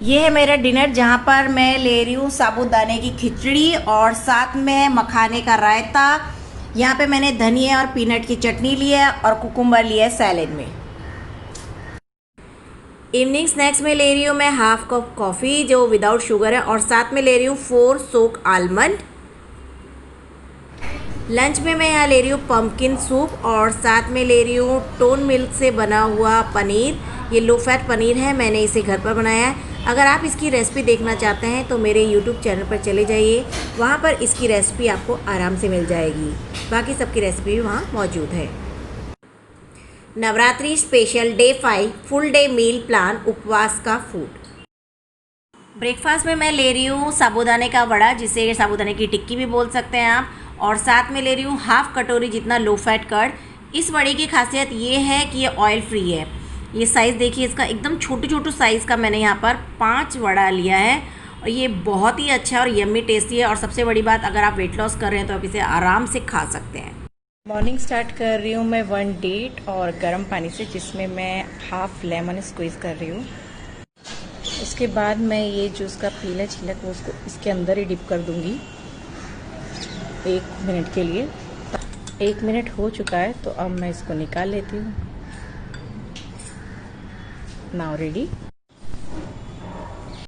ये है मेरा डिनर जहाँ पर मैं ले रही हूँ साबूदाने की खिचड़ी और साथ में मखाने का रायता। यहाँ पे मैंने धनिया और पीनट की चटनी ली है और कुकुम्बर लिया है सैलेड में। इवनिंग स्नैक्स में ले रही हूँ मैं हाफ कप कॉफ़ी जो विदाउट शुगर है और साथ में ले रही हूँ 4 सोक आलमंड। लंच में मैं यहाँ ले रही हूँ पम्पकिन सूप और साथ में ले रही हूँ टोन मिल्क से बना हुआ पनीर। ये लो फैट पनीर है, मैंने इसे घर पर बनाया है। अगर आप इसकी रेसिपी देखना चाहते हैं तो मेरे यूट्यूब चैनल पर चले जाइए, वहाँ पर इसकी रेसिपी आपको आराम से मिल जाएगी। बाकी सबकी रेसिपी भी वहाँ मौजूद है। Navratri special day 5 full day meal plan उपवास का फूड। ब्रेकफास्ट में मैं ले रही हूँ साबूदाने का वड़ा, जिसे साबूदाने की टिक्की भी बोल सकते हैं आप, और साथ में ले रही हूँ हाफ कटोरी जितना लो फैट कर्ड। इस वड़े की खासियत ये है कि ये ऑयल फ्री है। ये साइज़ देखिए इसका, एकदम छोटू छोटू साइज़ का मैंने यहाँ पर 5 वड़ा लिया है और ये बहुत ही अच्छा और यम्मी टेस्टी है। और सबसे बड़ी बात, अगर आप वेट लॉस कर रहे हैं तो आप इसे आराम से खा सकते हैं। मॉर्निंग स्टार्ट कर रही हूँ मैं 1 डेट और गर्म पानी से, जिसमें मैं हाफ लेमन स्क्वीज़ कर रही हूँ। उसके बाद मैं ये जो उसका पीला छिलक वो उसको इसके अंदर ही डिप कर दूंगी 1 मिनट के लिए। 1 मिनट हो चुका है तो अब मैं इसको निकाल लेती हूँ। Now ready.